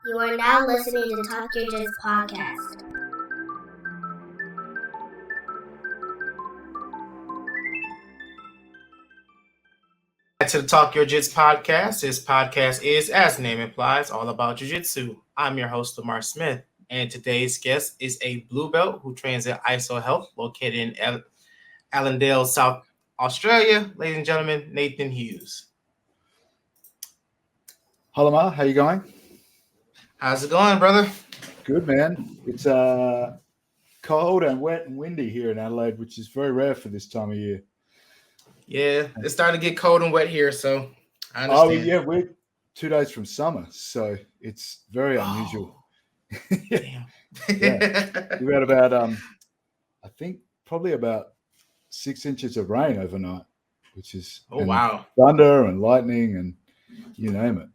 You are now listening to Talk Your Jits podcast. To the Talk Your Jits podcast. This podcast is, as the name implies, all about jiu-jitsu. I'm your host, Lamar Smith, and today's guest is a blue belt who trains at ISO Health, located in Allendale, South Australia. Ladies and gentlemen, Nathan Hughes. Hi, Lamar. How you going? How's it going, brother? Good, man. It's cold and wet and windy here in Adelaide, which is very rare for this time of year. Yeah, it's starting to get cold and wet here, so I understand. Oh, yeah, we're 2 days from summer, so it's very unusual. Damn. Yeah. We had about, I think, probably about 6 inches of rain overnight, which is wow, thunder and lightning and you name it.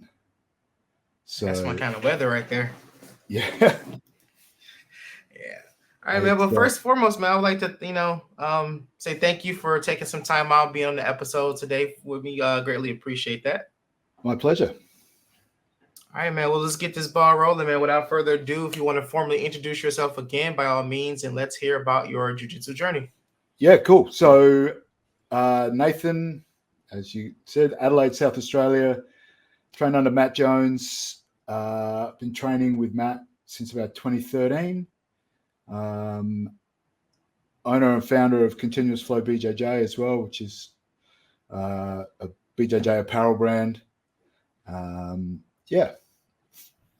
So that's my kind of weather right there. Yeah. All right, man. But first and foremost, man, I would like to, say thank you for taking some time out, being on the episode today with me. Greatly appreciate that. My pleasure. All right, man. Well, let's get this ball rolling, man. Without further ado, if you want to formally introduce yourself again, by all means, and let's hear about your jiu-jitsu journey. Yeah, cool. So, Nathan, as you said, Adelaide, South Australia, trained under Matt Jones. Been training with Matt since about 2013. Owner and founder of Continuous Flow BJJ as well, which is a BJJ apparel brand.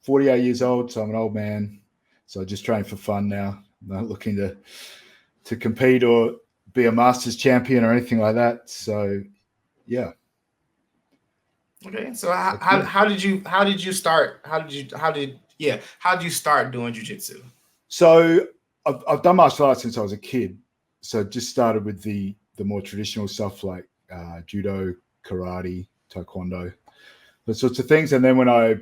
48 years old, so I'm an old man. So I just train for fun now. I'm not looking to compete or be a Masters champion or anything like that. So, yeah. Okay, so how did you start? How did you start doing jiu-jitsu? So I've done martial arts since I was a kid. So just started with the more traditional stuff like judo, karate, taekwondo, those sorts of things. And then when I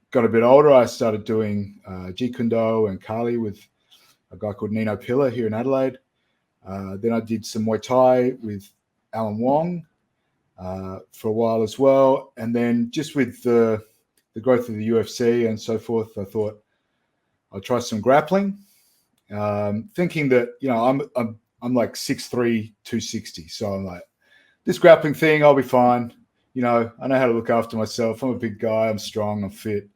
got a bit older, I started doing Jeet Kune Do and Kali with a guy called Nino Pillar here in Adelaide. Then I did some Muay Thai with Alan Wong for a while as well. And then just with the growth of the UFC and so forth, I thought I'll try some grappling. Thinking that, I'm like 6'3", 260. So I'm like, this grappling thing, I'll be fine. I know how to look after myself. I'm a big guy. I'm strong. I'm fit.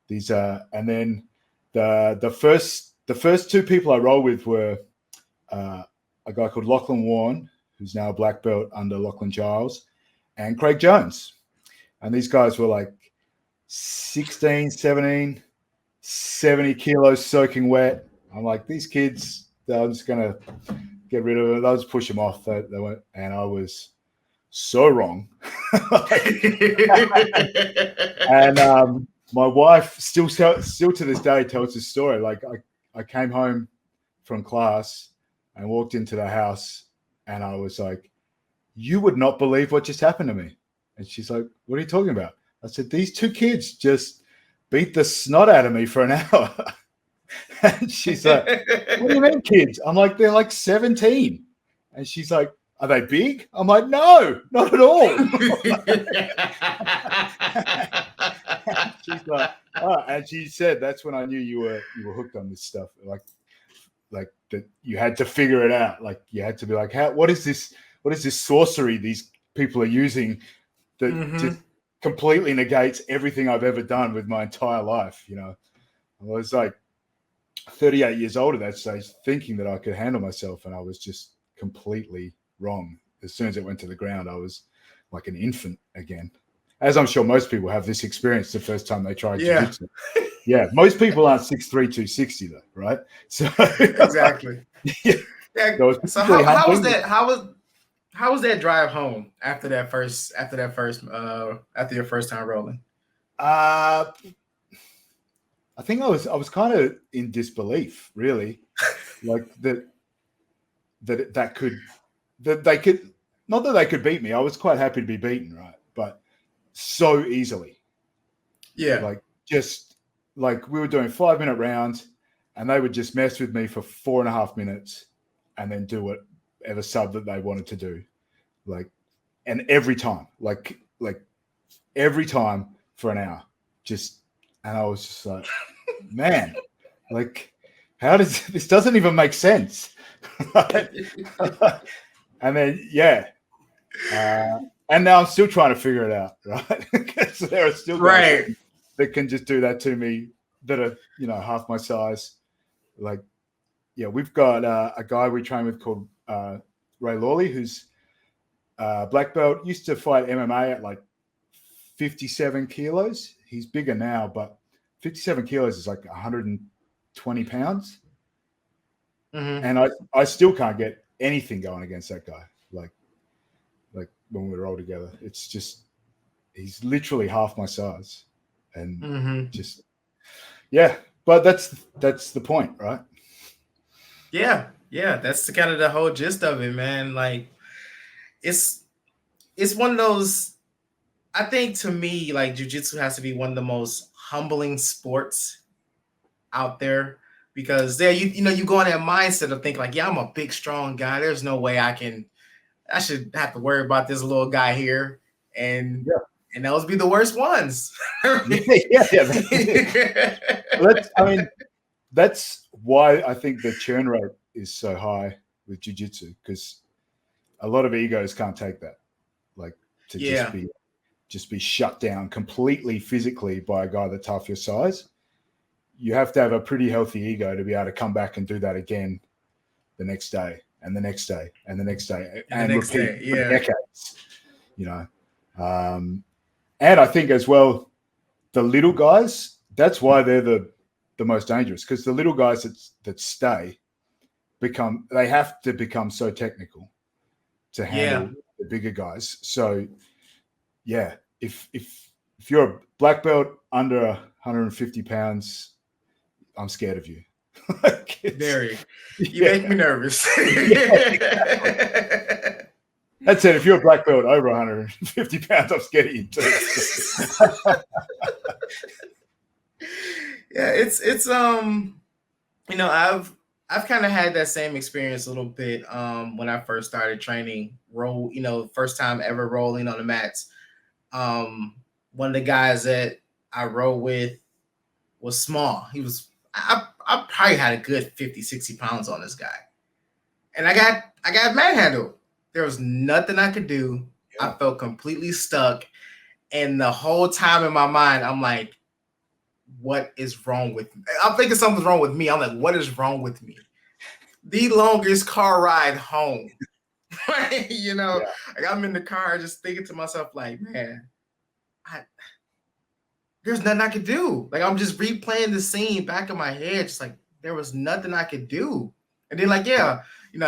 And then the first two people I rolled with were a guy called Lachlan Warren, who's now a black belt under Lachlan Giles, and Craig Jones. And these guys were like 16, 17, 70 kilos soaking wet. I'm like, these kids, I'm just going to get rid of them. I'll just push them off. They went, and I was so wrong. And my wife still to this day tells this story. Like I came home from class and walked into the house and I was like, you would not believe what just happened to me. And she's like, what are you talking about? I said, these two kids just beat the snot out of me for an hour. And she's like, what do you mean kids? I'm like, they're like 17. And she's like, are they big? I'm like, no, not at all. She's like, oh, and she said, that's when I knew you were hooked on this stuff. Like that you had to figure it out. Like you had to be like, what is this sorcery these people are using that just completely negates everything I've ever done with my entire life? I was like 38 years old at that stage, thinking that I could handle myself, and I was just completely wrong. As soon as it went to the ground, I was like an infant again. As I'm sure most people have this experience the first time they try jiu-jitsu. Yeah, most people aren't 6'3", 260 though, right? So exactly. Yeah. So how was that? How was that drive home after your first time rolling? I think I was kind of in disbelief, really, like that they could not that they could beat me. I was quite happy to be beaten, right? But so easily. Yeah. Like just like we were doing 5-minute rounds and they would just mess with me for 4.5 minutes and then do whatever sub that they wanted to do. And every time, like every time for an hour, just And I was just like, man, like, how does this doesn't even make sense? Right? And then, and now I'm still trying to figure it out, right? Because there are still guys that can just do that to me that are, half my size. Like, we've got a guy we train with called Ray Lawley, who's black belt, used to fight MMA at like 57 kilos. He's bigger now, but 57 kilos is like 120 pounds. Mm-hmm. And I still can't get anything going against that guy. Like when we roll together, it's just, he's literally half my size. And but that's the point, right? Yeah. That's kind of the whole gist of it, man. Like, it's one of those, I think to me, like, jiu-jitsu has to be one of the most humbling sports out there, because there, you go in that mindset of thinking like, yeah, I'm a big, strong guy. There's no way I should have to worry about this little guy here. And those be the worst ones. That's why I think the churn rate is so high with jiu-jitsu, because a lot of egos can't take that. Like, to just be shut down completely physically by a guy that's half your size. You have to have a pretty healthy ego to be able to come back and do that again the next day and the next day and the next day and repeat for decades, and I think as well, the little guys, that's why they're the most dangerous, because the little guys that stay they have to become so technical to handle the bigger guys. So if you're a black belt under 150 pounds, I'm scared of you. You make me nervous. That's it. If you're a black belt over 150 pounds, I'm scared of you too. It's I've kind of had that same experience a little bit when I first started training first time ever rolling on the mats. One of the guys that I rode with was small. I probably had a good 50, 60 pounds on this guy. And I got manhandled. There was nothing I could do. I felt completely stuck. And the whole time in my mind, I'm like, what is wrong with me? I'm thinking something's wrong with me. I'm like, what is wrong with me? The longest car ride home. Like, I'm in the car just thinking to myself, like, man, there's nothing I could do. Like, I'm just replaying the scene back in my head, just like, there was nothing I could do. And then, like, I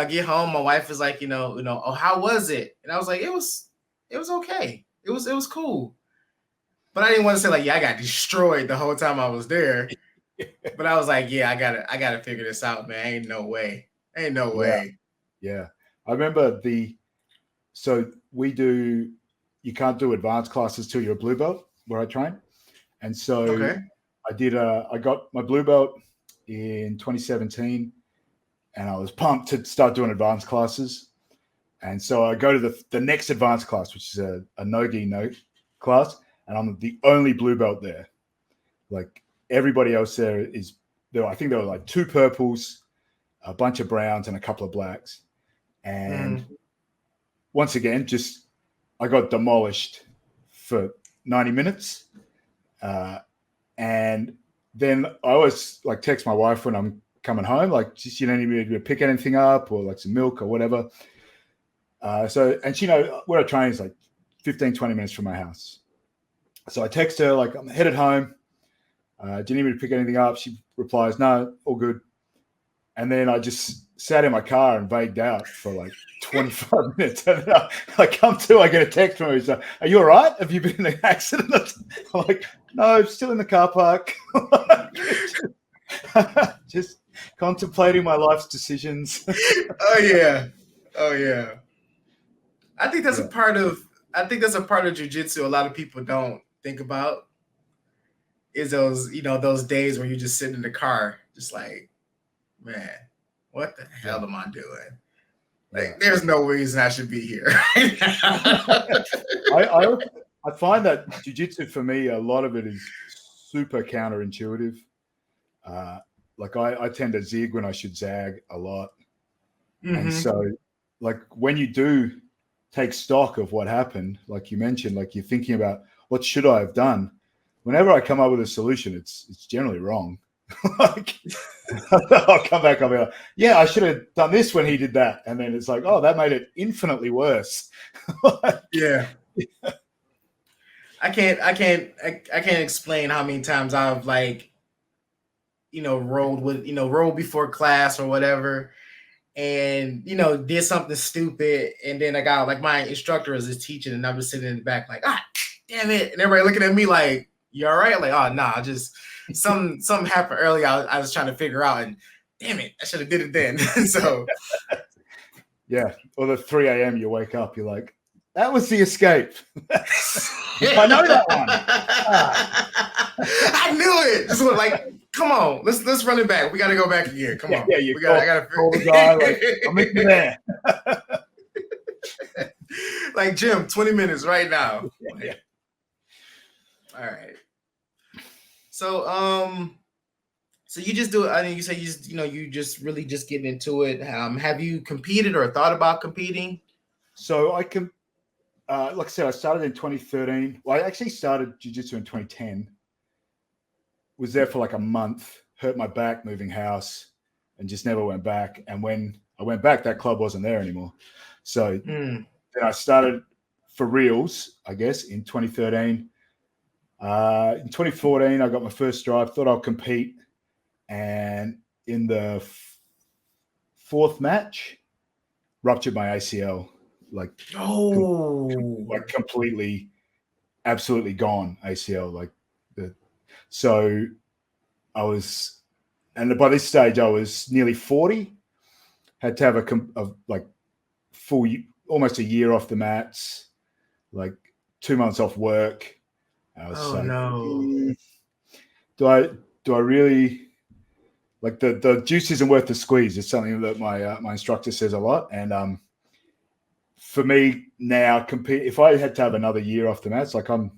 get home, my wife is like, oh, how was it? And I was like, it was okay. It was cool. But I didn't want to say like, I got destroyed the whole time I was there. But I was like, I gotta figure this out, man. Ain't no way. Yeah. I remember so you can't do advanced classes till you're a blue belt where I train. And so I got my blue belt in 2017, and I was pumped to start doing advanced classes. And so I go to the next advanced class, which is a no-gi class, and I'm the only blue belt there. Like, everybody else there I think there were like 2 purples, a bunch of browns, and a couple of blacks. And once again, I got demolished for 90 minutes. And then I always like text my wife when I'm coming home, like, just, you don't need me to pick anything up or like some milk or whatever. And she where I train is like 15, 20 minutes from my house. So I text her, like, I'm headed home. Do you need me to pick anything up? She replies, no, all good. And then I just sat in my car and vagued out for like 25 minutes. And then I come to, I get a text from her. He's like, are you all right? Have you been in an accident? I'm like, no, I'm still in the car park. Just contemplating my life's decisions. Oh yeah. I think that's a part of jiu-jitsu a lot of people don't think about, is those days where you just sit in the car just like, man, what the hell am I doing? Like, there's no reason I should be here. I find that jiu-jitsu for me, a lot of it is super counterintuitive. Like I tend to zig when I should zag a lot. And so like when you do take stock of what happened, like you mentioned, like you're thinking about what should I have done? Whenever I come up with a solution, it's generally wrong. Like I'll come back, I'll be like, yeah, I should have done this when he did that. And then it's like, oh, that made it infinitely worse. Yeah. I can't explain how many times I've like, rolled before class or whatever, and did something stupid, and then I got like my instructor is teaching, and I'm just sitting in the back like, damn it, and everybody looking at me like, you all right? Like, oh nah, just something happened earlier. I was trying to figure out, and damn it, I should have did it then. So yeah, or the 3 a.m. you wake up, you're like, that was the escape. I know that one. I knew it. Just like, come on, let's run it back. We got to go back again. Come on. Yeah, I got to call the guy. Like, I'll meet you there. Like, Jim, 20 minutes right now. Yeah. All right. So, so you just do it. I mean, you say you just really just getting into it. Have you competed or thought about competing? So I can. Like I said, I started in 2013. Well, I actually started jiu-jitsu in 2010. Was there for like a month, hurt my back moving house, and just never went back. And when I went back, that club wasn't there anymore. So then I started for reals, I guess, in 2013. In 2014, I got my first stripe, thought I'll compete. And in the fourth match, ruptured my ACL. Like completely, absolutely gone ACL. So I was, and by this stage I was nearly 40. Had to have a full, almost a year off the mats, like 2 months off work. I was no. Do I really, like the juice isn't worth the squeeze? It's something that my instructor says a lot, and for me now, if I had to have another year off the mats, like I'm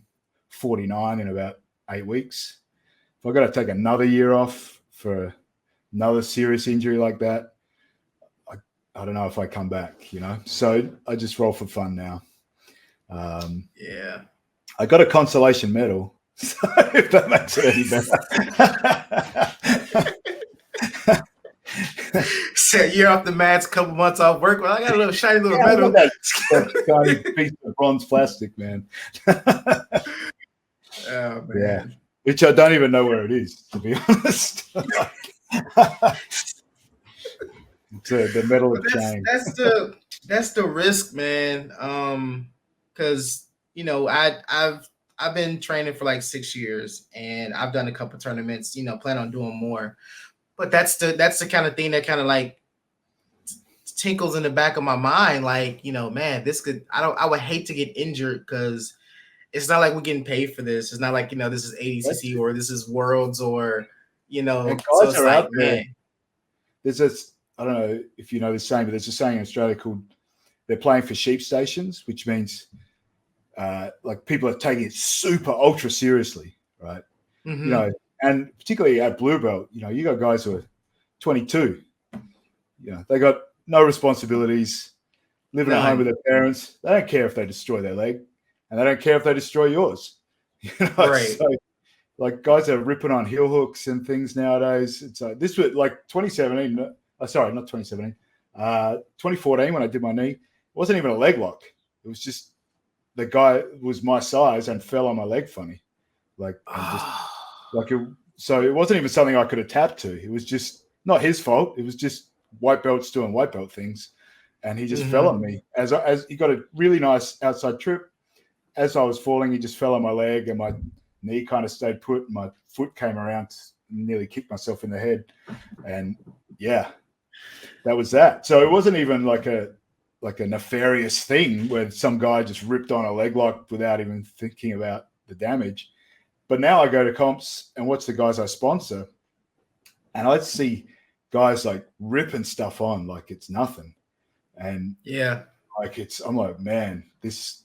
49 in about 8 weeks. If I got to take another year off for another serious injury like that, I don't know if I come back, So I just roll for fun now. Yeah. I got a consolation medal, so if that makes it any better. Set year off the mats, couple months off work. Well, I got a little shiny little medal. That shiny piece of bronze plastic, man. Oh man. Yeah. Which I don't even know where it is, to be honest. The medal of shame. That's the risk, man. Because I've been training for like 6 years, and I've done a couple tournaments. Plan on doing more. But that's the kind of thing that kind of like tinkles in the back of my mind. Like, man, I would hate to get injured, because it's not like we're getting paid for this. It's not like, this is ADCC or this is Worlds or, And so guys it's are like, out there. man. There's this, I don't know if you know this saying, but there's a saying in Australia called they're playing for sheep stations, which means like people are taking it super ultra seriously, right? Mm-hmm. And particularly at blue belt, you got guys who are 22. They got no responsibilities, living at home with their parents. They don't care if they destroy their leg, and they don't care if they destroy yours. Right. So, like, guys are ripping on heel hooks and things nowadays. It's this was like 2017. Sorry, not 2017. 2014 when I did my knee, it wasn't even a leg lock. It was just the guy was my size and fell on my leg funny, so it wasn't even something I could have tapped to. It was just not his fault. It was just white belts doing white belt things, and he just fell on me as he got a really nice outside trip. As I was falling, he just fell on my leg, and my knee kind of stayed put. And my foot came around, and nearly kicked myself in the head, and yeah, that was that. So it wasn't even like a nefarious thing where some guy just ripped on a leg lock without even thinking about the damage. But now I go to comps and watch the guys I sponsor, and I see guys like ripping stuff on like it's nothing. And yeah, I'm like, man, this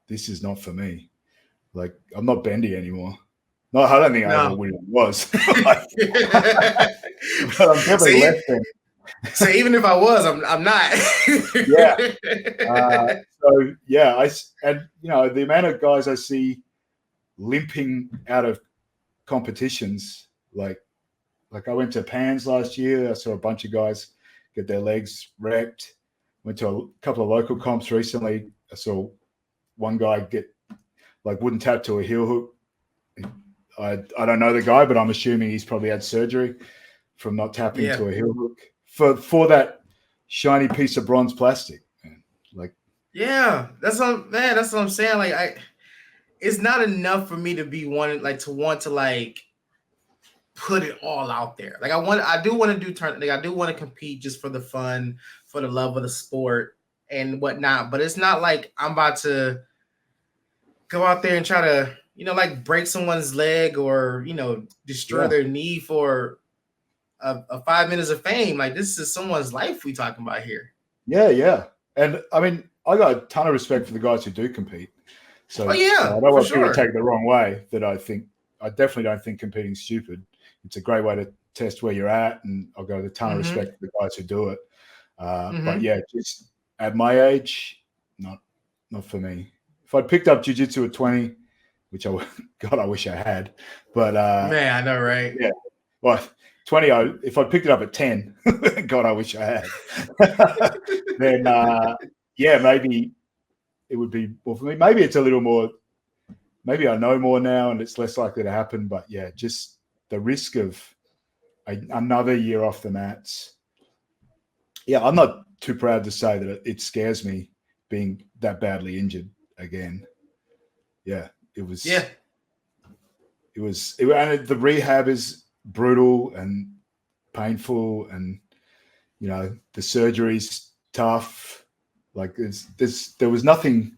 is not for me. Like, I'm not bendy anymore. No, I don't think I ever No. really was. But I'm definitely less than. So even if I was, I'm not. Yeah. So yeah, and the amount of guys I see limping out of competitions, like I went to Pans last year. I saw a bunch of guys get their legs wrecked. Went to a couple of local comps recently. I saw one guy get wouldn't tap to a heel hook. I don't know the guy, but I'm assuming he's probably had surgery from not tapping to a heel hook for that shiny piece of bronze plastic. Yeah, that's what I'm saying. It's not enough for me to be want to put it all out there. I do want to do I do want to compete just for the fun, for the love of the sport and whatnot. But it's not like I'm about to go out there and try to, break someone's leg or, destroy their knee for a 5 minutes of fame. Like, this is someone's life we talking about here. Yeah. And I mean, I got a ton of respect for the guys who do compete. So, I don't want people to take it the wrong way. That I definitely don't think competing's stupid. It's a great way to test where you're at, and I've got a ton of respect for the guys who do it. But yeah, just at my age, not for me. If I'd picked up jiu-jitsu at 20, which I wish I had, but man, I know, right? Yeah, well, 20. If I'd picked it up at 10, God, I wish I had. Then yeah, maybe it would be more for me. Maybe it's a little more. Maybe I know more now, and it's less likely to happen. But yeah, just the risk of another year off the mats. Yeah, I'm not too proud to say that it scares me being that badly injured again. Yeah, it was. Yeah, and the rehab is brutal and painful, and the surgery's tough. Like there was nothing.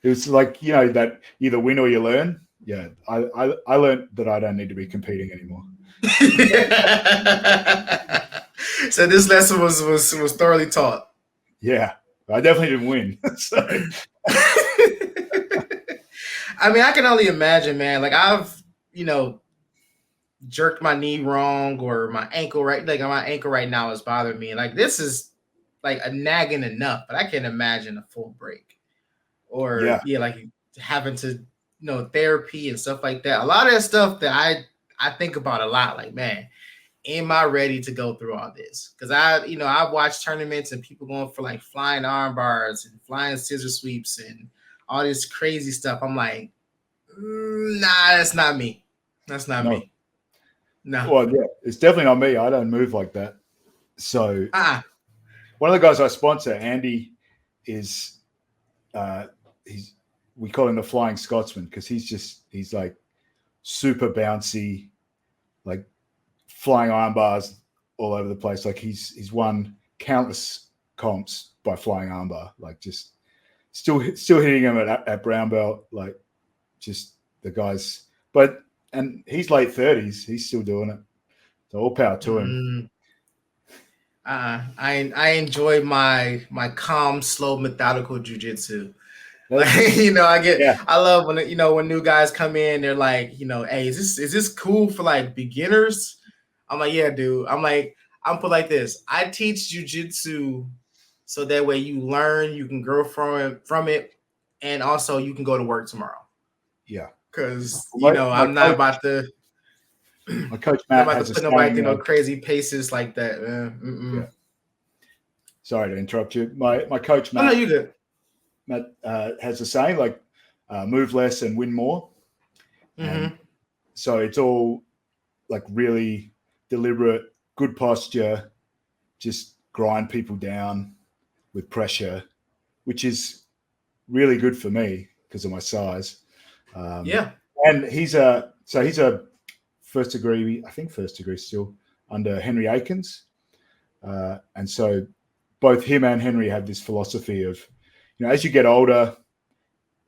It was like that either win or you learn. Yeah, I learned that I don't need to be competing anymore. So this lesson was thoroughly taught. Yeah, I definitely didn't win. So. I mean, I can only imagine, man. Like, I've jerked my knee wrong, or my ankle my ankle right now is bothering me. Like, this is like a nagging enough, but I can't imagine a full break, or like having to therapy and stuff like that. A lot of that stuff that I think about a lot. Like, man, am I ready to go through all this? Because I've watched tournaments and people going for like flying arm bars and flying scissor sweeps and all this crazy stuff. I'm like, nah, that's not me. That's not me. No. Well, yeah, it's definitely not me. I don't move like that. So one of the guys I sponsor, Andy, is we call him the Flying Scotsman because he's like super bouncy, like flying iron bars all over the place. Like he's won countless comps by flying armbar. Like just still hitting him at brown belt. Like just the guys, and he's late 30s. He's still doing it. So all power to him. I enjoy my calm, slow, methodical jiu-jitsu. Like, I love when when new guys come in, they're like, hey, is this cool for like beginners? I'm like, yeah, dude. I'm put like this. I teach jiu-jitsu so that way you learn, you can grow from it, and also you can go to work tomorrow. Yeah, because I'm not about to. My coach Matt has put nobody crazy paces like that. Yeah. Sorry to interrupt you. My coach Matt. Oh, no, you good. Matt has a saying like, "Move less and win more." And so it's all like really deliberate, good posture, just grind people down with pressure, which is really good for me because of my size. And he's a first degree still under Henry Akins. And so both him and Henry have this philosophy of, as you get older,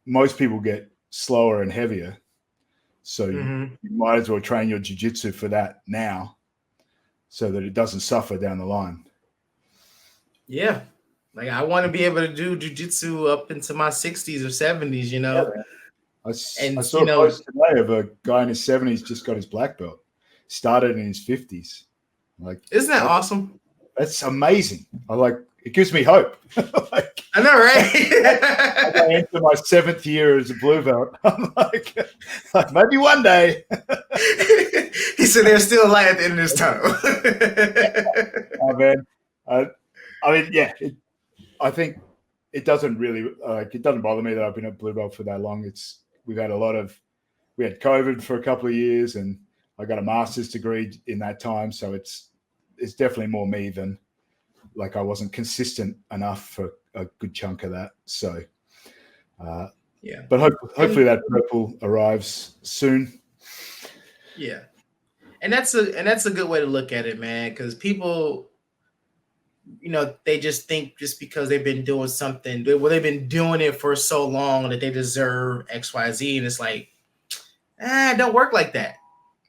most people get slower and heavier. So you might as well train your jiu-jitsu for that now so that it doesn't suffer down the line. Yeah. Like, I want to be able to do jiu-jitsu up into my 60s or 70s, Yeah, I And saw a post today of a guy in his 70s just got his black belt, started in his 50s. Like, isn't that awesome? That's amazing. It gives me hope. I know, right? I enter my 7th year as a blue belt. I'm like maybe one day. He said there's still a light at the end of this tunnel. Oh man, I mean, yeah. I think it doesn't really it doesn't bother me that I've been a blue belt for that long. We had COVID for a couple of years, and I got a master's degree in that time, so it's definitely more me than I wasn't consistent enough for a good chunk of that. So, yeah. But hopefully that purple arrives soon. Yeah, and that's a good way to look at it, man. Because people, they just think just because they've been doing something, they've been doing it for so long that they deserve X, Y, Z, and it's like, it don't work like that.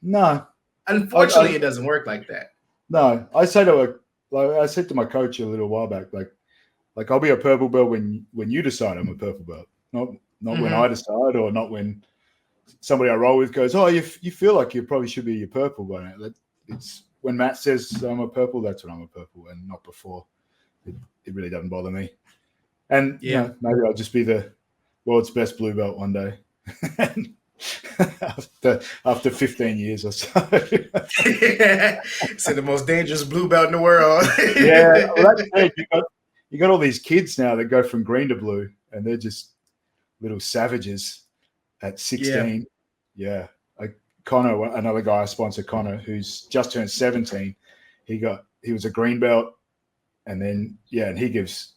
No, unfortunately, it doesn't work like that. No, I said to my coach a little while back, like I'll be a purple belt when you decide I'm a purple belt, not when I decide, or not when somebody I roll with goes, oh, you feel like you probably should be your purple by now. It's when Matt says I'm a purple, that's when I'm a purple, and not before. It really doesn't bother me. And maybe I'll just be the world's best blue belt one day. after 15 years or so. So the most dangerous blue belt in the world. Yeah, well, that's it. You got all these kids now that go from green to blue, and they're just little savages at 16. Yeah. Connor, another guy I sponsor, Connor, who's just turned 17. He was a green belt, and then and he's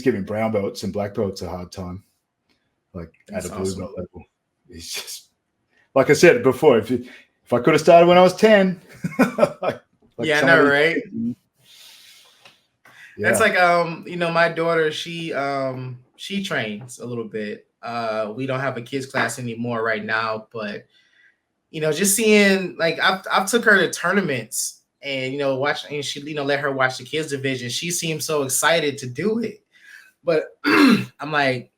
giving brown belts and black belts a hard time, at a blue belt level. He's just, like I said before, if I could have started when I was 10. I know, right? Yeah. That's like my daughter, she trains a little bit. We don't have a kids class anymore right now, but just seeing, I've took her to tournaments and watch, and she let her watch the kids division. She seems so excited to do it, but I'm like,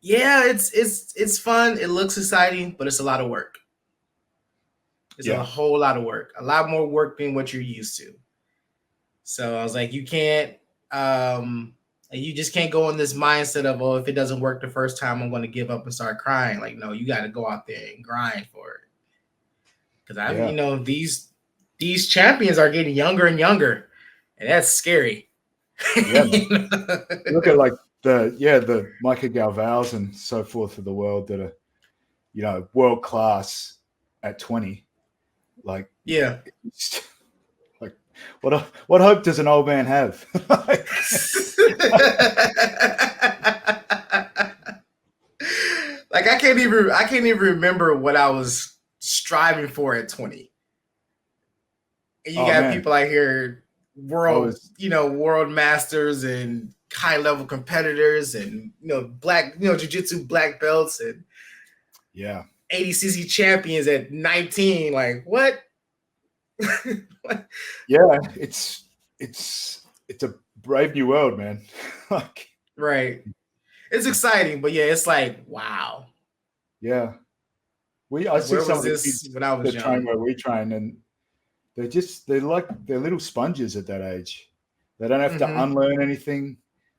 yeah, it's fun. It looks exciting, but it's a lot of work. It's a whole lot of work, a lot more work than what you're used to. So I was like, you can't, you just can't go in this mindset of, oh, if it doesn't work the first time, I'm going to give up and start crying. Like, no, you got to go out there and grind for it. Because these champions are getting younger and younger, and that's scary. Yeah, look at the Micah Galvals and so forth of the world that are, world class at 20. What hope does an old man have? I can't even remember what I was striving for at 20. And you got people out here, world masters and high level competitors, and black jiu-jitsu black belts, and ADCC champions at 19. Like, what? Yeah, it's a brave new world, man. Right. It's exciting, but it's like, wow. Yeah. I see some of the kids when I was young. Train where we train, and they're little sponges at that age. They don't have to unlearn anything.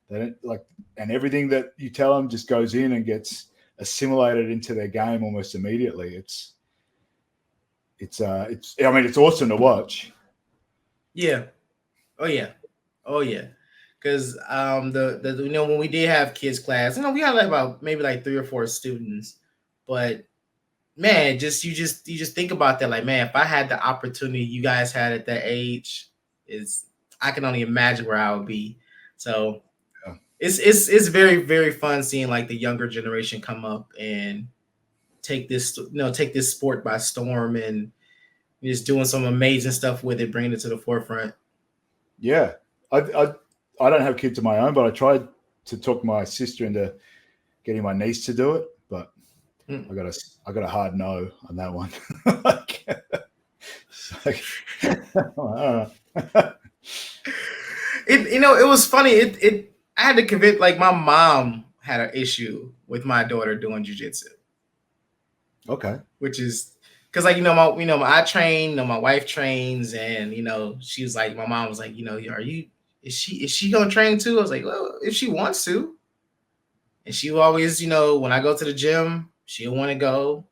They don't and everything that you tell them just goes in and gets assimilated into their game almost immediately. It's awesome to watch. Yeah. Oh yeah. Because when we did have kids class, we had about maybe 3 or 4 students, but man, you just think about that. Like, man, if I had the opportunity you guys had at that age, I can only imagine where I would be. So it's very, very fun seeing the younger generation come up and take this sport by storm, and just doing some amazing stuff with it, bringing it to the forefront. Yeah. I don't have kids of my own, but I tried to talk my sister into getting my niece to do it, but I got a hard no on that one. It was funny. I had to convince, my mom had an issue with my daughter doing jujitsu. Okay. Which is because like I train, my wife trains, and she was like, my mom was like, is she gonna train too? I was like, well, if she wants to. And she will always, when I go to the gym, she'll want to go,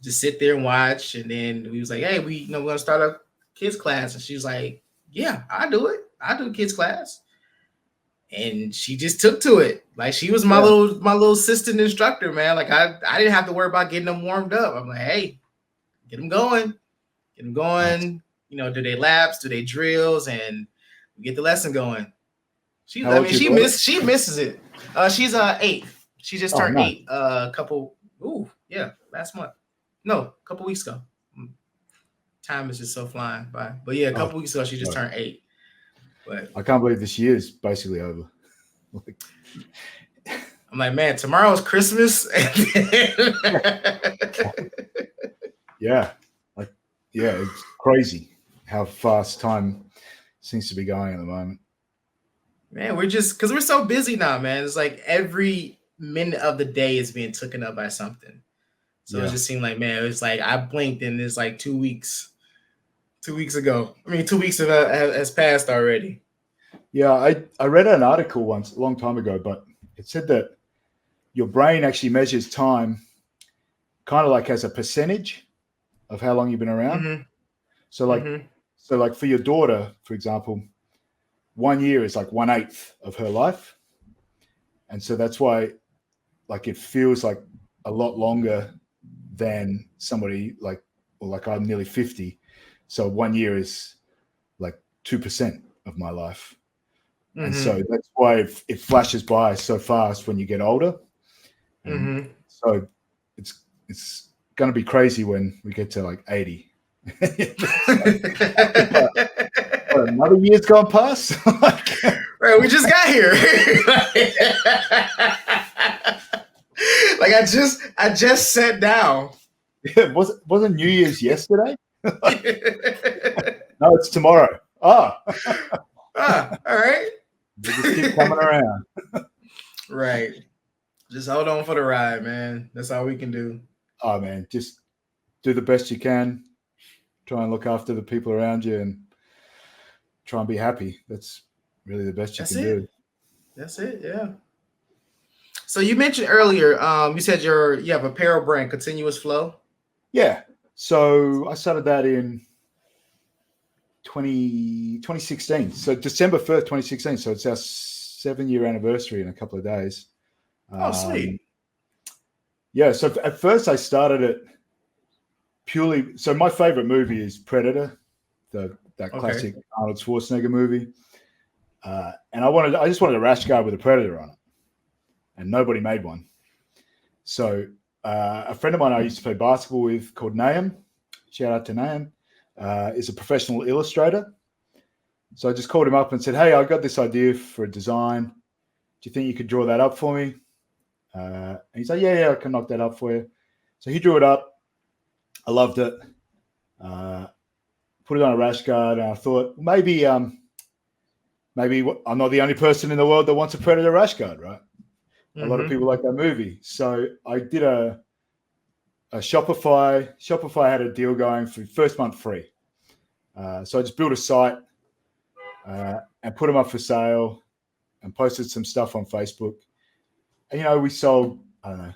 just sit there and watch. And then we was like, hey, we're gonna start a kids class, and she was like, yeah, I do it. I do kids class. And she just took to it. Like she was my little assistant instructor, man. Like I didn't have to worry about getting them warmed up. I'm like, hey, get them going. Do they laps, do they drills, and we get the lesson going. She misses it. She's 8. She just turned 8 last month. No, a couple weeks ago. Time is just so flying by. But yeah, a couple weeks ago she just turned 8. But I can't believe this year's basically over. I'm like, man, tomorrow's Christmas. Yeah. It's crazy how fast time seems to be going at the moment. Man, because we're so busy now, man. It's like every minute of the day is being taken up by something. So it just seemed like, man, it's like I blinked and it's like 2 weeks. 2 weeks ago. 2 weeks has passed already. Yeah, I read an article once a long time ago, but it said that your brain actually measures time kind of like as a percentage of how long you've been around. Mm-hmm. So like for your daughter, for example, 1 year is like 1/8 of her life. And so that's why like it feels like a lot longer than somebody like I'm nearly 50. So 1 year is like 2% of my life. Mm-hmm. And so that's why it flashes by so fast when you get older. And so it's going to be crazy when we get to like 80. Another year's gone past. Right, we just got here. Like I just sat down. Yeah, wasn't New Year's yesterday? No, it's tomorrow. All right. They just keep coming around. Right. Just hold on for the ride, man. That's all we can do. Oh man, just do the best you can. Try and look after the people around you and try and be happy. That's really the best you can do. That's it, yeah. So you mentioned earlier, you said you have apparel brand, Continuous Flow. Yeah. So I started that in 2016. So December 1st, 2016. So it's our 7-year anniversary in a couple of days. Oh, sweet. Yeah. So at first I started it purely. So my favorite movie is Predator, that classic Arnold Schwarzenegger movie. And I just wanted a rash guard with a Predator on it, and nobody made one. So a friend of mine I used to play basketball with called Nahum, shout out to Nahum, is a professional illustrator. So I just called him up and said, hey, I got this idea for a design. Do you think you could draw that up for me? And he's like, yeah, I can knock that up for you. So he drew it up. I loved it. Put it on a rash guard, and I thought maybe I'm not the only person in the world that wants a Predator rash guard, right? A lot of people like that movie. So I did a Shopify. Shopify had a deal going for first month free. So I just built a site and put them up for sale and posted some stuff on Facebook. And, we sold, I don't know,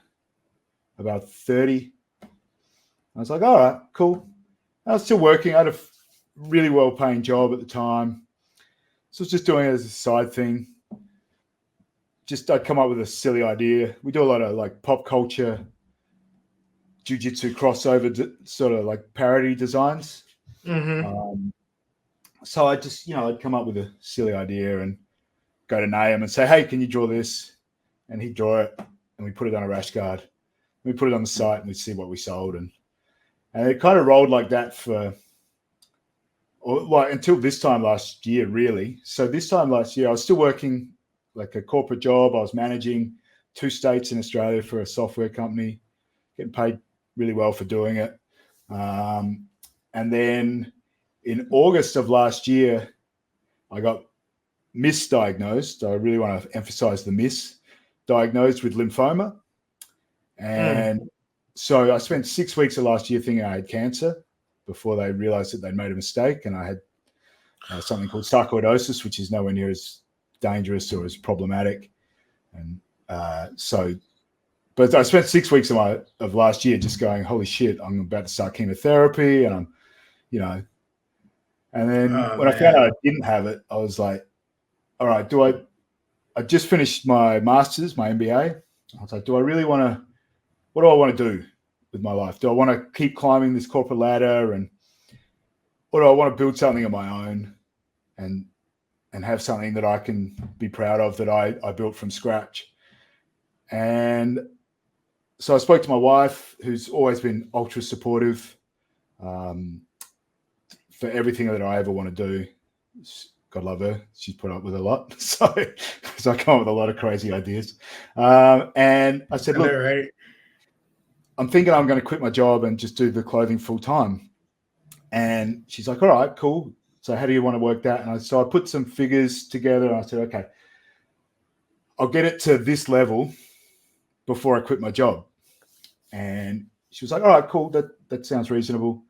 about 30. I was like, all right, cool. I was still working. I had a really well-paying job at the time. So I was just doing it as a side thing. I'd come up with a silly idea. We do a lot of like pop culture, jiu-jitsu crossover, sort of like parody designs. So I just, I'd come up with a silly idea and go to Nahum and say, hey, can you draw this? And he'd draw it, and we put it on a rash guard. We put it on the site, and we'd see what we sold. And it kind of rolled like that until this time last year, really. So this time last year, I was still working like a corporate job. I was managing 2 states in Australia for a software company, getting paid really well for doing it. And then in August of last year, I got misdiagnosed. I really want to emphasize the miss. diagnosed with lymphoma. And so I spent 6 weeks of last year thinking I had cancer before they realized that they'd made a mistake. And I had something called sarcoidosis, which is nowhere near as dangerous or as problematic. And but I spent 6 weeks of last year just going, holy shit, I'm about to start chemotherapy. And and then when I found out I didn't have it, I was like, all right, I just finished my master's, my MBA. I was like, what do I want to do with my life? Do I want to keep climbing this corporate ladder, or do I want to build something of my own and have something that I can be proud of that I built from scratch? And so I spoke to my wife, who's always been ultra supportive for everything that I ever want to do. God love her. She's put up with a lot. So I come up with a lot of crazy ideas. And I said, look, right. I'm thinking I'm going to quit my job and just do the clothing full time. And she's like, all right, cool. So how do you want to work that? And so I put some figures together and I said, okay, I'll get it to this level before I quit my job. And she was like, all right, cool. That sounds reasonable.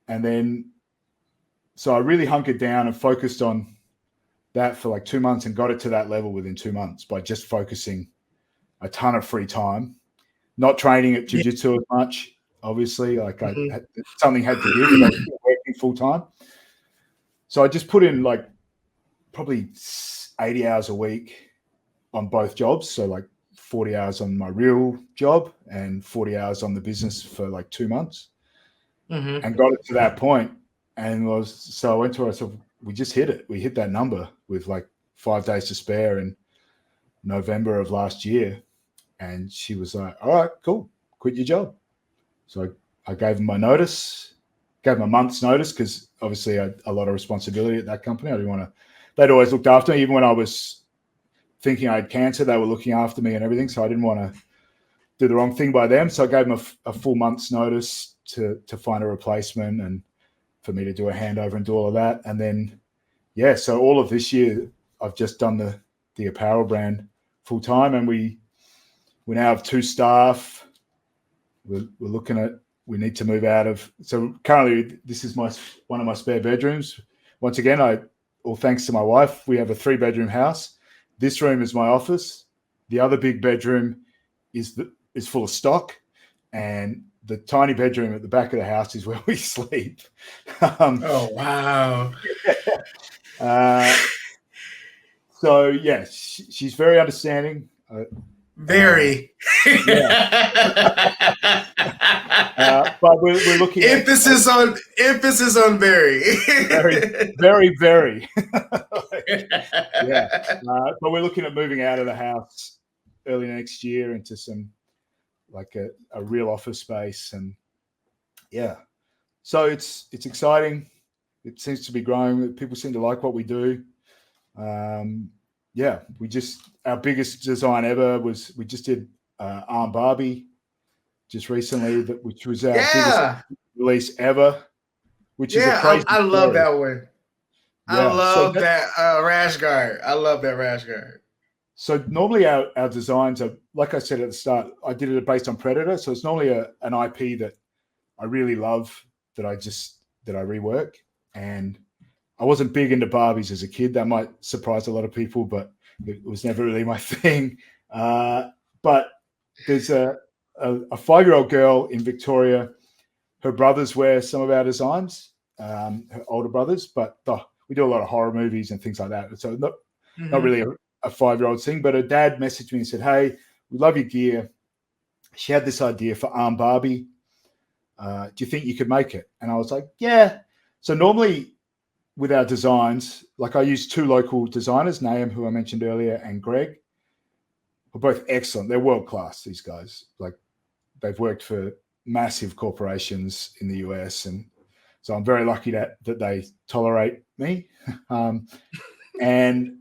And then, so I really hunkered down and focused on that for like 2 months and got it to that level within 2 months by just focusing a ton of free time, not training at jiu-jitsu as much, obviously. Like something had to give, but I was still working full time. So I just put in like probably 80 hours a week on both jobs. So like 40 hours on my real job and 40 hours on the business for like 2 months and got it to that point. And so I went to her, I said, we just hit it. We hit that number with like 5 days to spare in November of last year. And she was like, all right, cool, quit your job. So I gave them my notice, gave them a month's notice because obviously I had a lot of responsibility at that company. I didn't want to, they'd always looked after me. Even when I was thinking I had cancer, they were looking after me and everything. So I didn't want to do the wrong thing by them. So I gave them a full month's notice to find a replacement and for me to do a handover and do all of that. And then, so all of this year, I've just done the apparel brand full time, and we now have 2 staff. We're looking at, we need to move out of, so currently this is one of my spare bedrooms. Once again, all thanks to my wife, we have a 3-bedroom house. This room is my office. The other big bedroom is full of stock, and the tiny bedroom at the back of the house is where we sleep. Oh, wow. So, yeah, she's very understanding. Very. But we're looking emphasis on very. very, very, very. But we're looking at moving out of the house early next year into some like a real office space, and so it's exciting. It seems to be growing. People seem to like what we do. Our biggest design ever was we just did Arm Barbie just recently, which was our biggest release ever. Which is a crazy I love story. that one. I love that rash guard. I love that rash guard. So normally our designs are, like I said at the start, I did it based on Predator. So it's normally an IP that I really love that I rework. And I wasn't big into Barbies as a kid. That might surprise a lot of people, but it was never really my thing. But there's a 5-year-old girl in Victoria. Her brothers wear some of our designs, her older brothers, but we do a lot of horror movies and things like that. So not really a 5-year-old thing, but her dad messaged me and said, hey, we love your gear. She had this idea for Arm Barbie. Do you think you could make it? And I was like, yeah. So normally with our designs, like I use 2 local designers, Naam, who I mentioned earlier, and Greg. We're both excellent. They're world-class, these guys. Like they've worked for massive corporations in the US. And so I'm very lucky that they tolerate me. And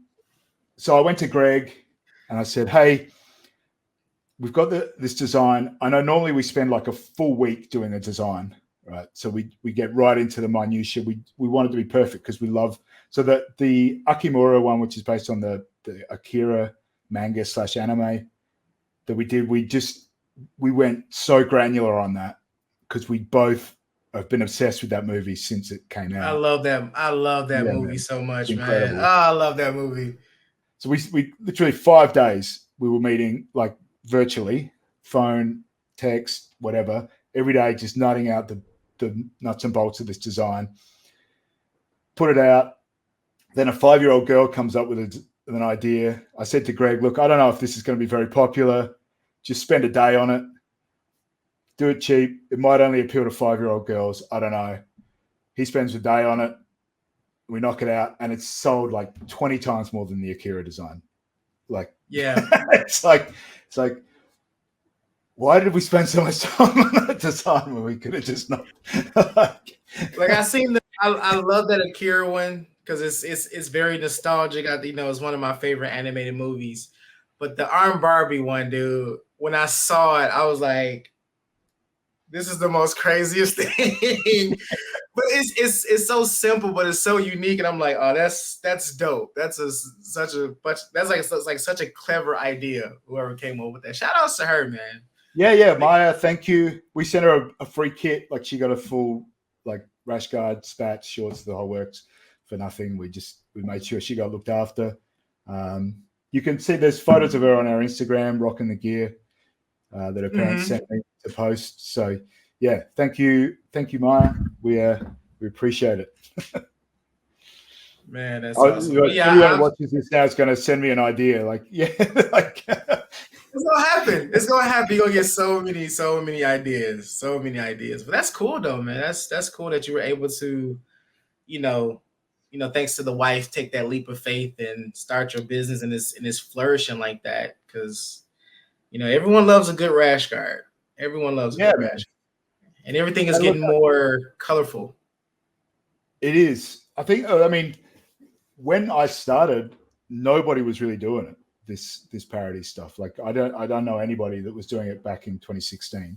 so I went to Greg and I said, hey, we've got this design. I know normally we spend like a full week doing a design, right? So we get right into the minutiae. We want it to be perfect because we love, so that the Akimura one, which is based on the Akira manga / anime that we did. We went so granular on that because we both have been obsessed with that movie since it came out. I love that movie man. so much, Incredible. man. Oh, I love that movie. So we literally 5 days we were meeting like virtually, phone, text, whatever, every day, just nutting out the nuts and bolts of this design. Put it out. Then a 5-year-old girl comes up with an idea. I said to Greg, look, I don't know if this is going to be very popular. Just spend a day on it. Do it cheap. It might only appeal to 5-year-old girls. I don't know. He spends a day on it. We knock it out, and it's sold like 20 times more than the Akira design. Like, yeah, it's like, why did we spend so much time on that design when we could have just not? Like I love that Akira one because it's very nostalgic. It's one of my favorite animated movies. But the Arm Barbie one, dude, when I saw it, I was like, this is the most craziest thing. But it's so simple, but it's so unique, and I'm like, oh, that's dope. That's such a clever idea. Whoever came up with that, shout outs to her, man. Yeah, Maya, thank you. We sent her a free kit. Like she got a full like rash guard, spats, shorts, the whole works for nothing. We made sure she got looked after. You can see there's photos of her on our Instagram rocking the gear that her parents sent me to post. So yeah, thank you, Maya. We appreciate it. Man, that's awesome. Anyone who watches this now is going to send me an idea. Like, yeah, like it's gonna happen. It's gonna happen. You're gonna get so many ideas. But that's cool though, man. That's cool that you were able to, thanks to the wife, take that leap of faith and start your business and it's flourishing like that. Because everyone loves a good rash guard. Everyone loves a good rash guard. And everything is getting more colorful. It is. I mean, when I started, nobody was really doing it. This parody stuff. Like I don't know anybody that was doing it back in 2016.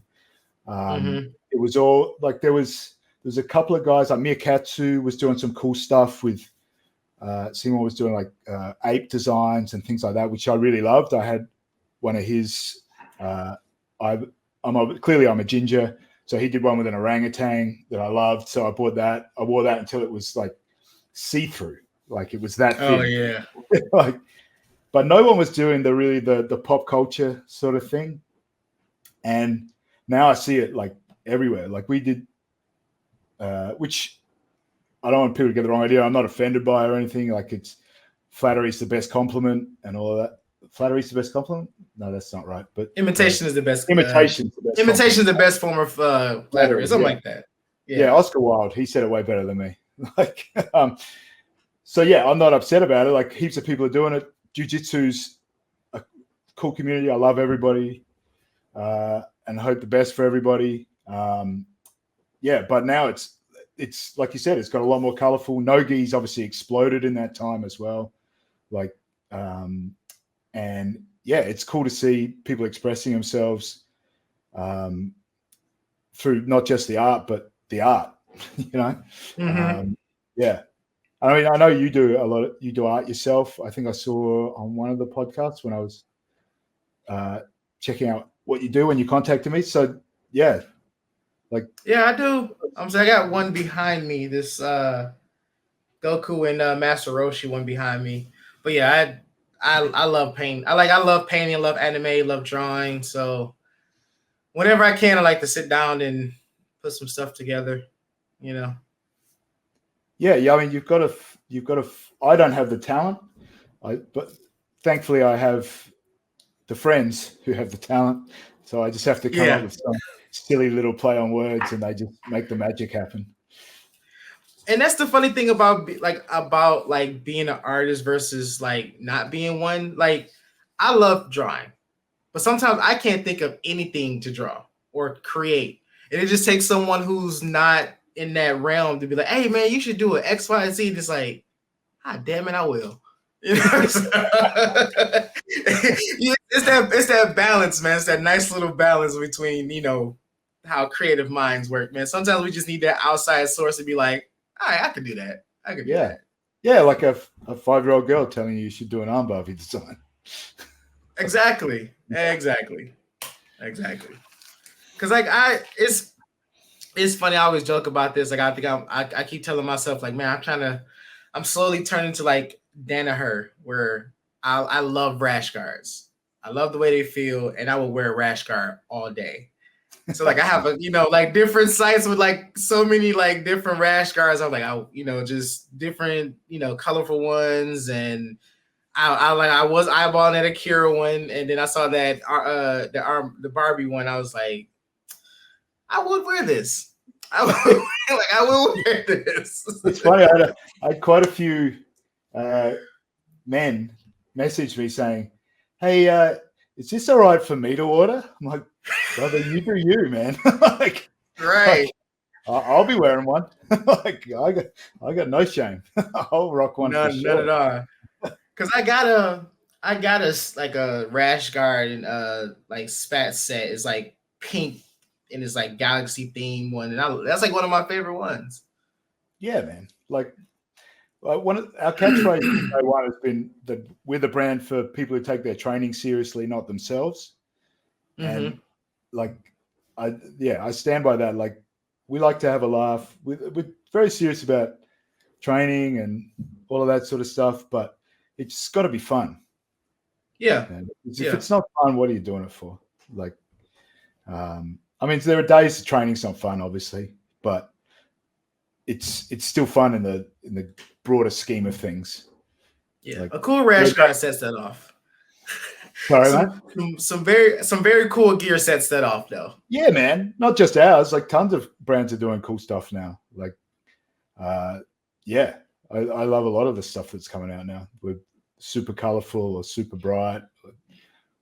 It was all like there's a couple of guys like Miyakatsu was doing some cool stuff with Seymour was doing like ape designs and things like that, which I really loved. I had one of his I'm a ginger, so he did one with an orangutan that I loved. So I bought that. I wore that until it was like see-through. Like it was that thin. Oh yeah. But no one was doing the pop culture sort of thing. And now I see it like everywhere. Like we did, which I don't want people to get the wrong idea. I'm not offended by or anything. Like it's flattery's the best compliment and all of that. Flattery's the best compliment? No, that's not right. But imitation is the best. Imitation is the best form of flattery. Something like that. Yeah, Oscar Wilde. He said it way better than me. Like, so yeah, I'm not upset about it. Like heaps of people are doing it. Jiu-Jitsu's a cool community. I love everybody and hope the best for everybody. But now it's like you said, it's got a lot more colorful. Nogi's obviously exploded in that time as well. Like, and yeah, it's cool to see people expressing themselves through not just the art, but the art, yeah. I mean, I know you do you do art yourself. I think I saw on one of the podcasts when I was checking out what you do when you contacted me. So yeah. Yeah, I do. I got one behind me, this Goku and Master Roshi one behind me. But yeah, I love paint. I love painting, I love anime, love drawing. So whenever I can, I like to sit down and put some stuff together, Yeah. I mean, you've got to. I don't have the talent, but thankfully I have the friends who have the talent. So I just have to come up with some silly little play on words, and they just make the magic happen. And that's the funny thing about being an artist versus like not being one. Like I love drawing, but sometimes I can't think of anything to draw or create, and it just takes someone who's not in that realm to be like, hey man, you should do it X, Y, and Z. It's like, damn it, I will. It's that balance, man. It's that nice little balance between, how creative minds work, man. Sometimes we just need that outside source to be like, all right, I could do that. I could do that. Yeah, like a 5-year-old girl telling you should do an arm Barbie design. Exactly. Because like it's funny. I always joke about this. Like I keep telling myself like, man, I'm slowly turning to like Danaher, where I love rash guards. I love the way they feel, and I will wear a rash guard all day. So like I have like different sites with like so many like different rash guards. I'm like just different colorful ones, and I was eyeballing that Akira one, and then I saw that the Barbie one. I was like, I would wear this. I will wear this. It's funny. I had quite a few men message me saying, "Hey, is this all right for me to order?" I'm like, "Brother, you do you, man." Like, right. I'll be wearing one. Like, I got no shame. I'll rock one for sure. None at all. Because I got a like a rash guard and like spat set. It's like pink and it's like galaxy theme one, and that's like one of my favorite ones. Yeah, man. Like one of our catchphrases from day one has been that we're the brand for people who take their training seriously, not themselves. Mm-hmm. And like, I stand by that. Like, we like to have a laugh. We're very serious about training and all of that sort of stuff, but it's got to be fun. Yeah. If it's not fun, what are you doing it for? Like, I mean, there are days the training's not fun, obviously, but it's still fun in the broader scheme of things. Yeah, like, a cool rash guard sets that off. Sorry, man. Some very cool gear sets that off, though. Yeah, man. Not just ours. Like, tons of brands are doing cool stuff now. Like, yeah, I love a lot of the stuff that's coming out now. We're super colorful or super bright,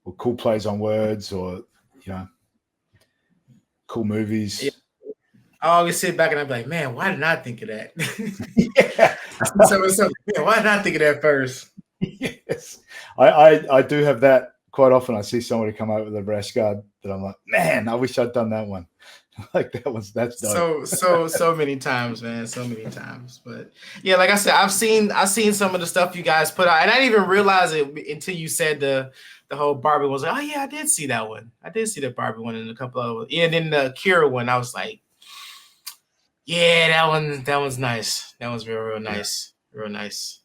or cool plays on words, or cool movies. Yeah. I always sit back and I'm like, man, why didn't I think of that? Yeah. Man, why didn't I think of that first? Yes, I do have that quite often. I see somebody come out with a rash guard that I'm like, man, I wish I'd done that one. Like, that's dope. So many times, man, so many times. But yeah, like I said, I've seen some of the stuff you guys put out, and I didn't even realize it until you said the whole Barbie was like, oh yeah, I did see that one. I did see the Barbie one and a couple of and then the Kira one. I was like, yeah, that one's nice. That one's real nice, real nice.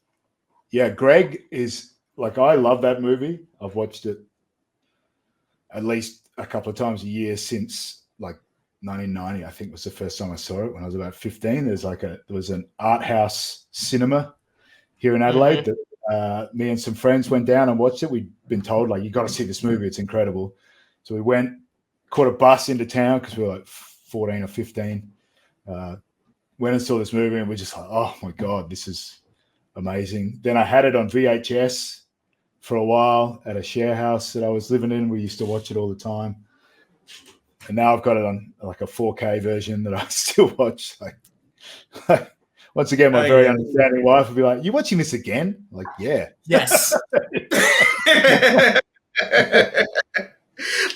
Yeah, Greg is like, I love that movie. I've watched it at least a couple of times a year since like 1990. I think was the first time I saw it when I was about 15. There was an art house cinema here in Adelaide that me and some friends went down and watched it. We'd been told, like, you got to see this movie. It's incredible. So we went, caught a bus into town because we were like 14 or 15. Went and saw this movie and we're just like, oh my God, this is amazing. Then I had it on VHS for a while at a share house that I was living in. We used to watch it all the time. And now I've got it on like a 4K version that I still watch. Like once again, my very understanding wife would be like, "You watching this again?" I'm like, yeah. Yes.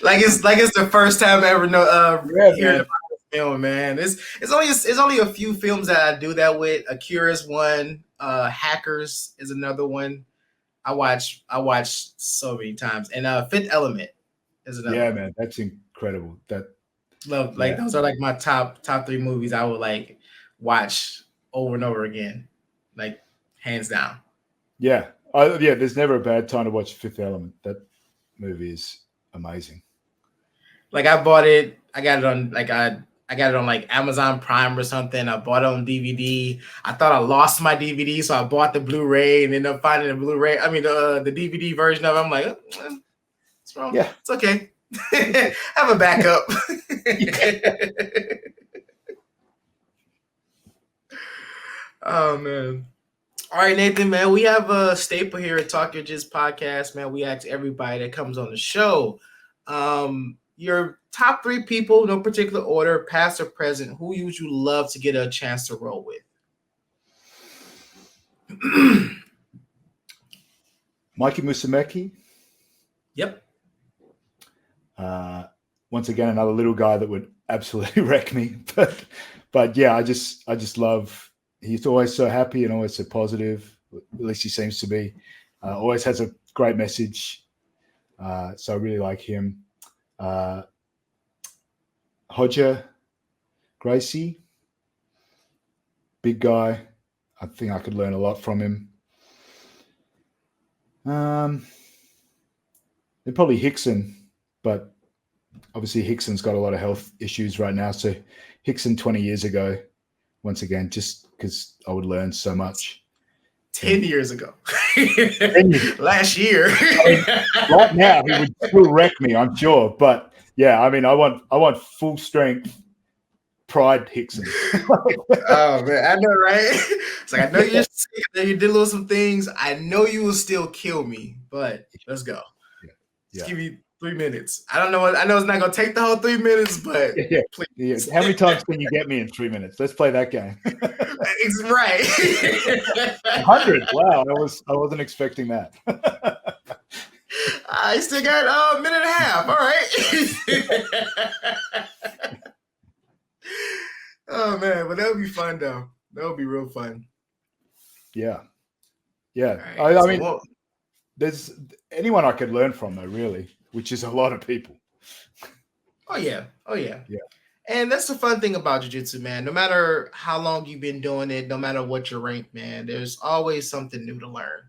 like it's the first time I ever hearing about this film, man. It's only a few films that I do that with. Akira's one, Hackers is another one. I watch so many times, and Fifth Element is another. Yeah, one. Man, that's incredible. Those are like my top 3 movies I would like watch over and over again, like hands down. Yeah, there's never a bad time to watch Fifth Element. That movie is amazing. Like I bought it, I got it on like I got it on like Amazon Prime or something. I bought it on DVD. I thought I lost my DVD, so I bought the Blu-ray and ended up finding the Blu-ray. I mean, the DVD version of it. I'm like, what's wrong? Yeah, it's okay. Have a backup. Oh man. All right, Nathan, man. We have a staple here at Talk Your Jits podcast, man. We ask everybody that comes on the show, your top 3 people, no particular order, past or present, who would you love to get a chance to roll with? Mikey Musumeci. Yep. Once again, another little guy that would absolutely wreck me. But yeah, I just love. He's always so happy and always so positive. At least he seems to be. Always has a great message. So I really like him. Hodger Gracie, big guy. I think I could learn a lot from him. And probably Hickson, but obviously Hickson's got a lot of health issues right now. So Hickson 20 years ago, once again, just because I would learn so much. 10 years ago. Last year. Right now, he would still wreck me, I'm sure. But yeah, I mean, I want full strength Pride Hickson. Oh man, I know, right? It's like I know you're sick, I know you did lose some things. I know you will still kill me, but let's go. Yeah. Just give me 3 minutes. I don't know. I know it's not gonna take the whole 3 minutes, but please. Yeah. How many times can you get me in 3 minutes? Let's play that game. It's right. 100. Wow, I wasn't expecting that. I still got a minute and a half. All right. Oh man, but that would be fun though. That would be real fun. Yeah. Yeah. Right, I mean, there's anyone I could learn from though, really, which is a lot of people. Oh yeah. Yeah. And that's the fun thing about jiu-jitsu, man. No matter how long you've been doing it, no matter what your rank, man, there's always something new to learn.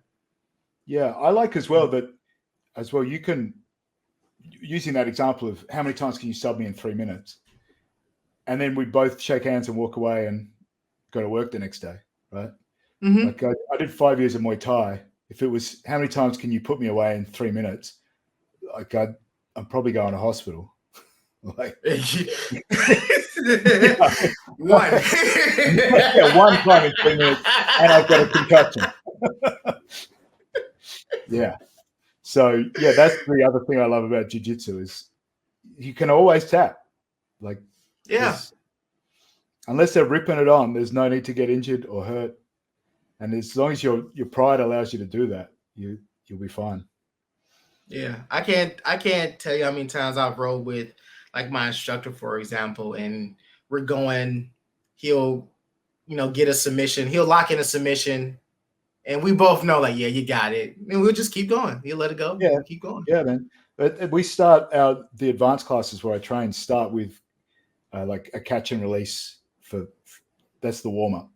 Yeah. I like as well you can, using that example of how many times can you sub me in 3 minutes? And then we both shake hands and walk away and go to work the next day, right? Mm-hmm. Like I did 5 years of Muay Thai. If it was how many times can you put me away in 3 minutes? Like I'm probably going to hospital. Like one. One time in 3 minutes, and I've got a concussion. Yeah. So yeah, that's the other thing I love about jiu-jitsu is you can always tap. Like unless they're ripping it on, there's no need to get injured or hurt. And as long as your pride allows you to do that, you'll be fine. Yeah, I can't tell you how many times I've rolled with like my instructor, for example, and we're going. He'll, get a submission. He'll lock in a submission, and we both know, like, yeah, you got it, and we'll just keep going. He'll let it go. Yeah, we'll keep going. Yeah, man. But we start the advanced classes where I train start with like a catch and release for that's the warm up.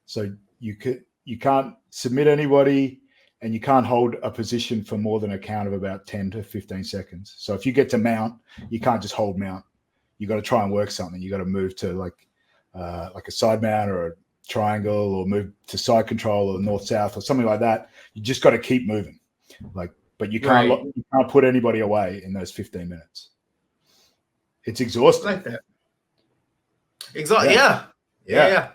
So you can't submit anybody. And you can't hold a position for more than a count of about 10 to 15 seconds. So if you get to mount, you can't just hold mount. You got to try and work something. You got to move to like a side mount or a triangle, or move to side control or north south or something like that. You just got to keep moving. But you can't put anybody away in those 15 minutes. It's exhausting. Like that. Yeah.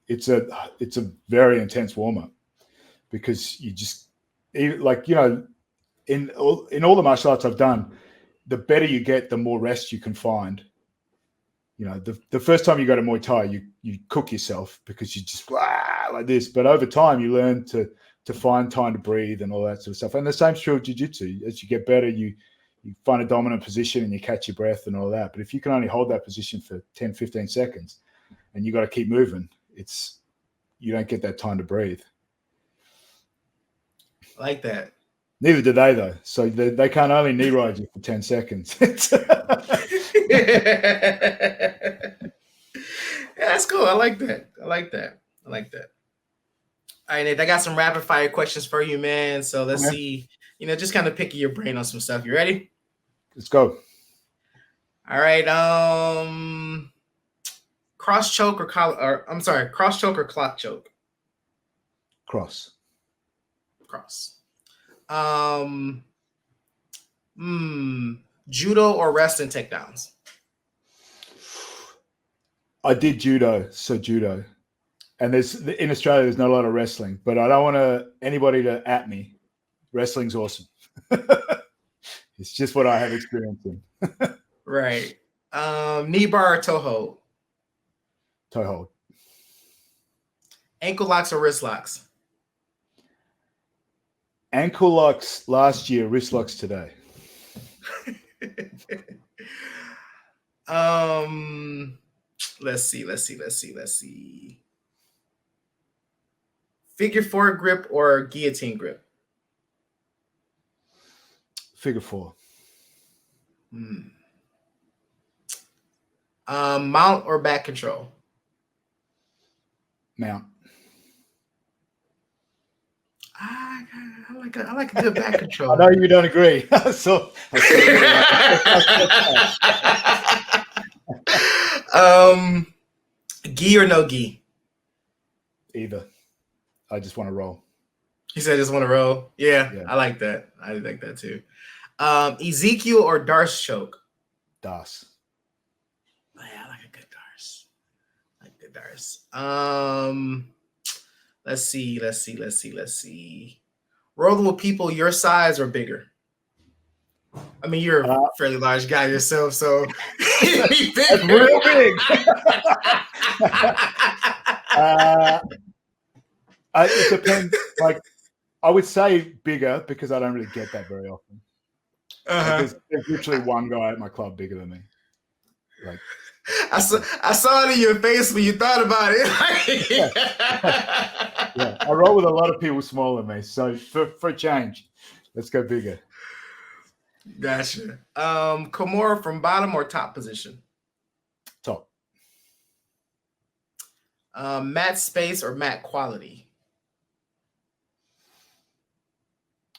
It's a very intense warm up because you just. Like, in all the martial arts I've done, the better you get, the more rest you can find. The first time you go to Muay Thai, you cook yourself because you just like this. But over time, you learn to find time to breathe and all that sort of stuff. And the same's true of jiu-jitsu. As you get better, you find a dominant position and you catch your breath and all that. But if you can only hold that position for 10, 15 seconds and you got to keep moving, you don't get that time to breathe. Like that. Neither do they, though. So they can't only knee ride you for 10 seconds. Yeah, that's cool. I like that. All right, Nate, I got some rapid fire questions for you, man. So let's see, just kind of picking your brain on some stuff. You ready? Let's go. All right. Cross choke or cross choke or clock choke? Cross. Judo or wrestling takedowns? I did judo, so judo. And in Australia, there's not a lot of wrestling, but I don't want anybody to at me. Wrestling's awesome. It's just what I have experience in. Right. Knee bar or toe hold? Toe hold. Ankle locks or wrist locks? Ankle locks last year, wrist locks today. Let's see. Figure four grip or guillotine grip? Figure four. Mount or back control? Mount. I like a good back control. I know you don't agree. Gi or no gi? Either. I just want to roll. He said just want to roll. Yeah, I like that. I like that too. Ezekiel or Darce choke? Darce. Oh, yeah, I like a good Darce. Let's see. Rolling with people your size or bigger? I mean, you're a fairly large guy yourself, so that's real big. It depends. Like, I would say bigger because I don't really get that very often. There's literally one guy at my club bigger than me. Like, I saw it in your face when you thought about it. Yeah, I roll with a lot of people smaller than me. So for a change, let's go bigger. Gotcha. Kimura from bottom or top position? Top. Mat space or mat quality?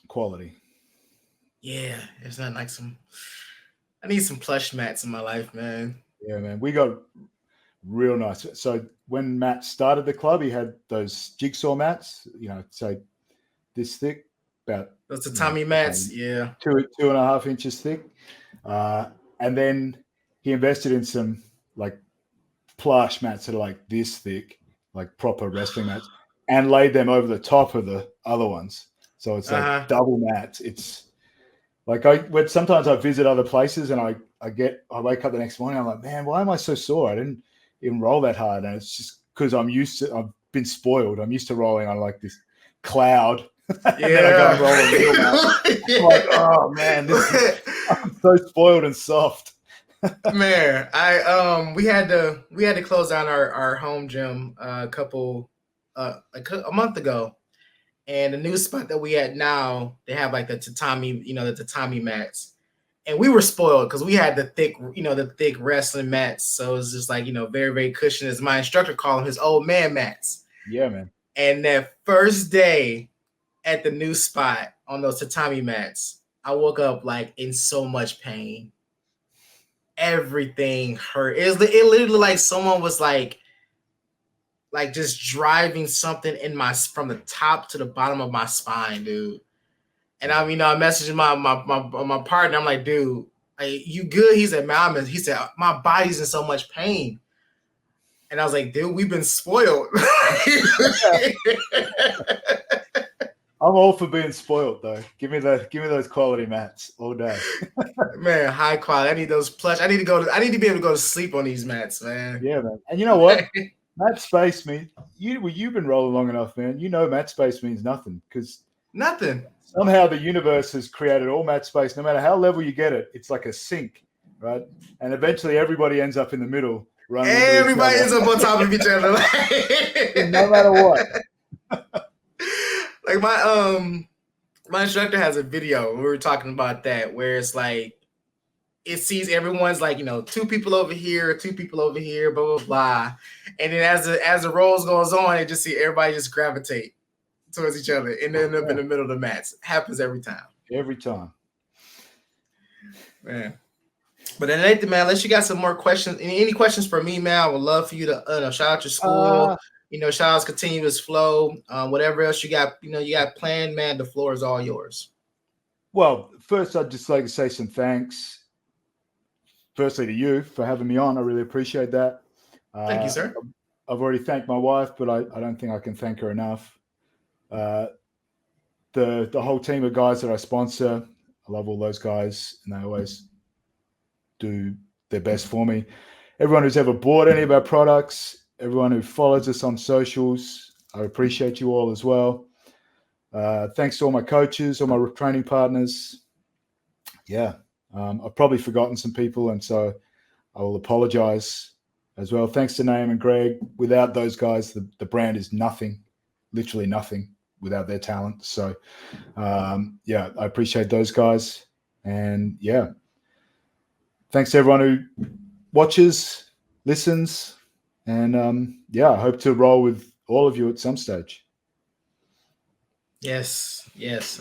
Quality. Yeah, there's not like I need some plush mats in my life, man. Yeah, man. We got real nice. So when Matt started the club, he had those jigsaw mats, so this thick, about those tatami mats, 2.5 inches thick. And then he invested in some like plush mats that are like this thick, like proper wrestling mats, and laid them over the top of the other ones. So it's like double mats. It's like when sometimes I visit other places and I wake up the next morning, I'm like, man, why am I so sore? I didn't even roll that hard. And it's just because I've been spoiled. I'm used to rolling on like this cloud. And then I go and roll a real mat. I'm like, oh man, I'm so spoiled and soft. Man, we had to close down our home gym a month ago. And the new spot that we at now, they have like the tatami mats. And we were spoiled because we had the thick wrestling mats. So it was just like, very, very cushioned, as my instructor called them, his old man mats. Yeah, man. And that first day at the new spot on those tatami mats, I woke up like in so much pain. Everything hurt. It literally like someone was like just driving something from the top to the bottom of my spine, dude. And I messaged my partner. I'm like, dude, you good? He said, man, he said, my body's in so much pain. And I was like, dude, we've been spoiled. I'm all for being spoiled, though. Give me those quality mats all day. Man, high quality. I need those plush. I need to be able to go to sleep on these mats, man. Yeah, man. And you know what? Mat space means you've been rolling long enough, man. Mat space means nothing because nothing. Somehow the universe has created all mat space. No matter how level you get it, it's like a sink, right? And eventually everybody ends up in the middle. Everybody ends up on top of each other. No matter what. Like my instructor has a video. We were talking about that where it's like it sees everyone's like, 2 people over here, 2 people over here, blah, blah, blah. And then as the rolls goes on, it just see everybody just gravitate towards each other and end up in the middle of the mats. Happens every time. Every time. Man. But then Nathan, man, unless you got some more questions, any questions for me, man, I would love for you to shout out your school. Shout outs, continuous flow. Whatever else you got, you got planned, man, the floor is all yours. Well, first I'd just like to say some thanks. Firstly to you for having me on. I really appreciate that. Thank you, sir. I've already thanked my wife, but I don't think I can thank her enough. The whole team of guys that I sponsor, I love all those guys, and they always do their best for me. Everyone who's ever bought any of our products, everyone who follows us on socials, I appreciate you all as well. Thanks to all my coaches, all my training partners. Yeah, I've probably forgotten some people, and so I will apologize as well. Thanks to Naeem and Greg. Without those guys, the brand is nothing, literally nothing without their talent. So, I appreciate those guys. And, thanks to everyone who watches, listens, and I hope to roll with all of you at some stage. Yes.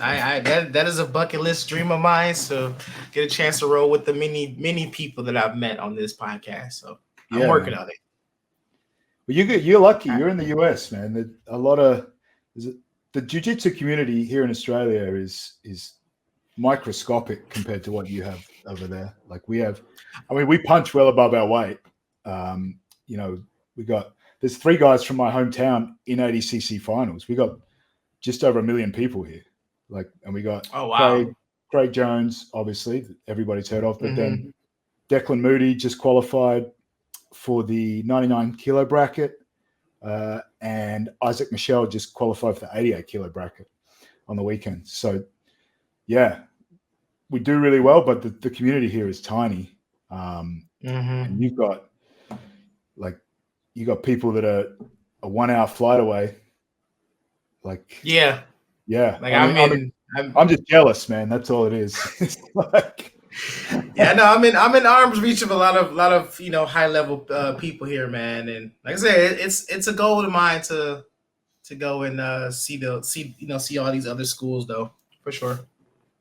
I that is a bucket list dream of mine. So get a chance to roll with the many people that I've met on this podcast. So I'm working on it. Well, you're lucky. You're in the US, man. A lot of the jiu-jitsu community here in Australia is microscopic compared to what you have over there. Like we punch well above our weight. There's 3 guys from my hometown in ADCC finals. We got just over 1 million people here. And we got Craig Jones, obviously, that everybody's heard of, but then Declan Moody just qualified for the 99 kilo bracket, and Isaac Michelle just qualified for the 88 kilo bracket on the weekend. So, yeah, we do really well, but the community here is tiny. And you've got people that are a 1 hour flight away. Yeah. I'm just jealous, man. That's all it is. I'm in arm's reach of a lot of high level people here, man. And like I said, it's a goal of mine to go and see all these other schools though, for sure.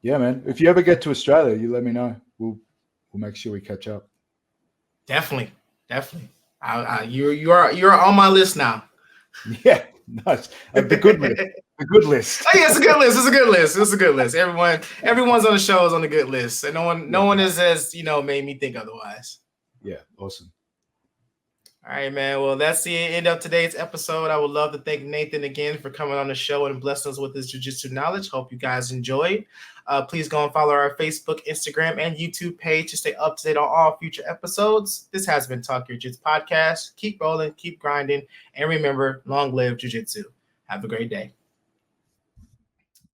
Yeah, man. If you ever get to Australia, you let me know. We'll make sure we catch up. Definitely. You're on my list now. Yeah, nice. The good list. The good list. Oh, yeah, it's a good list. Everyone's on the show is on the good list, and no one has made me think otherwise. Yeah, awesome. All right, man. Well, that's the end of today's episode. I would love to thank Nathan again for coming on the show and blessing us with his jiu-jitsu knowledge. Hope you guys enjoyed. Please go and follow our Facebook, Instagram, and YouTube page to stay up to date on all future episodes. This has been Talk Your Jits Podcast. Keep rolling, keep grinding, and remember, long live jiu-jitsu. Have a great day.